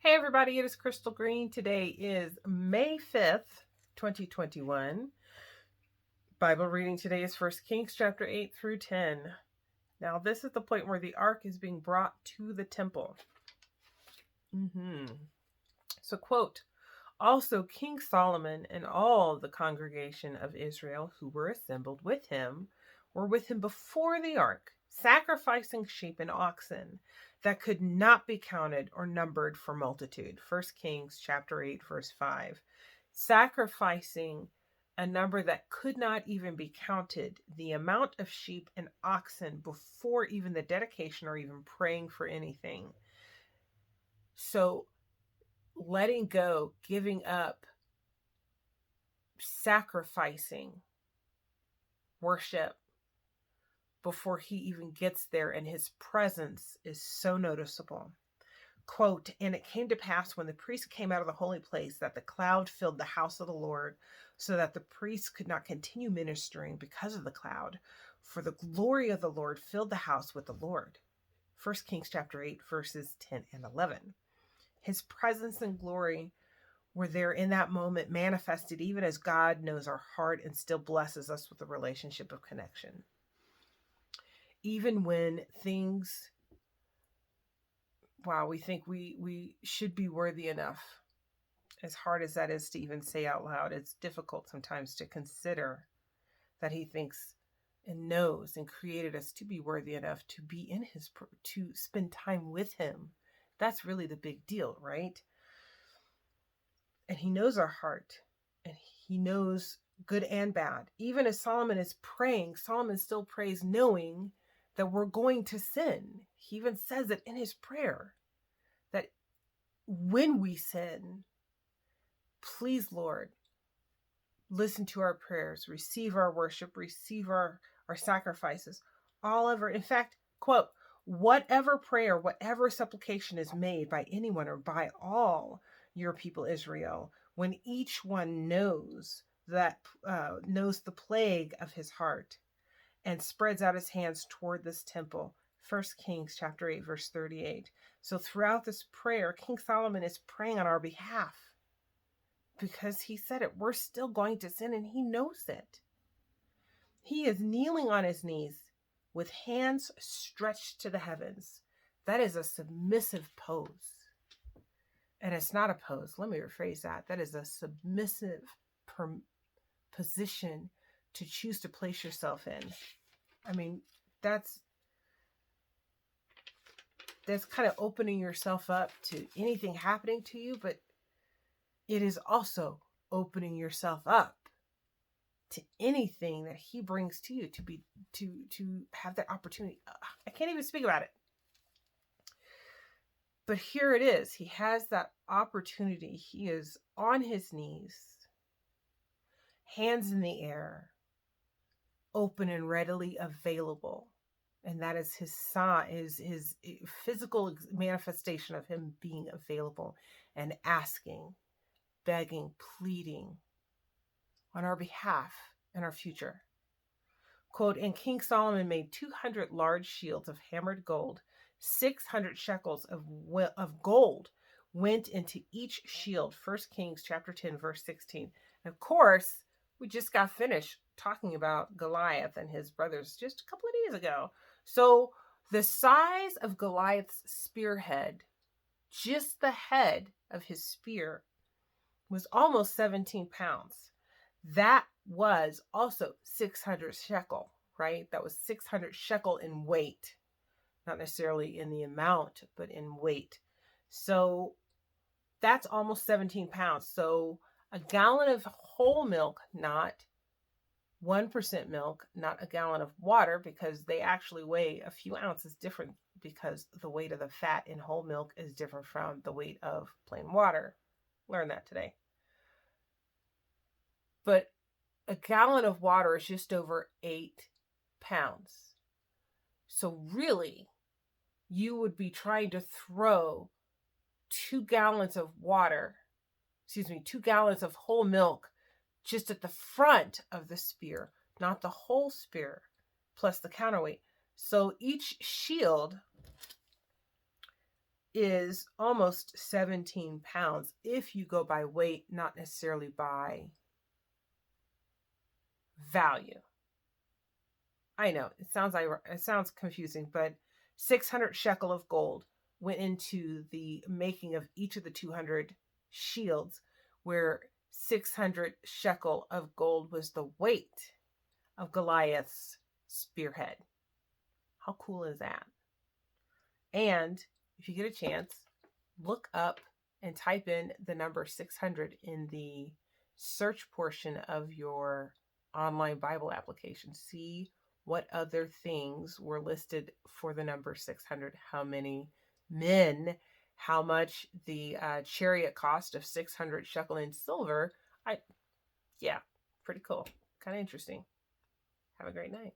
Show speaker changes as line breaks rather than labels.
Hey everybody, it is Crystal Green. Today is May 5th, 2021. Bible reading today is 1 Kings chapter 8 through 10. Now this is the point where the ark is being brought to the temple. So quote, also King Solomon and all the congregation of Israel who were assembled with him were with him before the ark, sacrificing sheep and oxen that could not be counted or numbered for multitude. 1 Kings chapter 8 verse 5. Sacrificing a number that could not even be counted, the amount of sheep and oxen before even the dedication or even praying for anything. So letting go, giving up, sacrificing worship before he even gets there, and his presence is so noticeable. Quote, and it came to pass when the priest came out of the holy place that the cloud filled the house of the Lord, so that the priests could not continue ministering because of the cloud, for the glory of the Lord filled the house with the Lord. 1 Kings chapter 8 verses 10 and 11. His presence and glory were there in that moment, manifested even as God knows our heart and still blesses us with a relationship of connection. Even when things, we think we should be worthy enough, as hard as that is to even say out loud, it's difficult sometimes to consider that he thinks and knows and created us to be worthy enough to be in his, to spend time with him. That's really the big deal, right? And he knows our heart, and he knows good and bad. Even as Solomon is praying, Solomon still prays knowing that we're going to sin. He even says it in his prayer, that when we sin, please, Lord, listen to our prayers, receive our worship, receive our sacrifices, all over. In fact, quote, whatever prayer, whatever supplication is made by anyone or by all your people Israel, when each one knows that knows the plague of his heart and spreads out his hands toward this temple. 1 Kings chapter 8 verse 38. So throughout this prayer, King Solomon is praying on our behalf, because he said it. We're still going to sin, and he knows it. He is kneeling on his knees with hands stretched to the heavens. That is a submissive pose. And it's not a pose. Let me rephrase that. That is a submissive position to choose to place yourself in. I mean, that's kind of opening yourself up to anything happening to you, but it is also opening yourself up to anything that he brings to you, to have that opportunity. I can't even speak about it. But here it is. He has that opportunity. He is on his knees, hands in the air, open and readily available. And that is his sign, his physical manifestation of him being available and asking, begging, pleading on our behalf and our future. Quote, and King Solomon made 200 large shields of hammered gold. 600 shekels of gold went into each shield. 1 Kings chapter 10, verse 16. And of course, we just got finished talking about Goliath and his brothers just a couple of days ago. So the size of Goliath's spearhead, just the head of his spear, was almost 17 pounds. That was also 600 shekel, right? That was 600 shekel in weight. Not necessarily in the amount, but in weight. So that's almost 17 pounds. So a gallon of whole milk, not 1% milk, not a gallon of water, because they actually weigh a few ounces different, because the weight of the fat in whole milk is different from the weight of plain water. Learned that today. But a gallon of water is just over 8 pounds. So really, you would be trying to throw 2 gallons of water, 2 gallons of whole milk just at the front of the spear, not the whole spear, plus the counterweight. So each shield is almost 17 pounds if you go by weight, not necessarily by value. I know it sounds confusing, but 600 shekel of gold went into the making of each of the 200 shields, where 600 shekel of gold was the weight of Goliath's spearhead. How cool is that? And if you get a chance, look up and type in the number 600 in the search portion of your online Bible application. See what other things were listed for the number 600, how many men, how much the chariot cost of 600 shekel in silver. Yeah, pretty cool. Kind of interesting. Have a great night.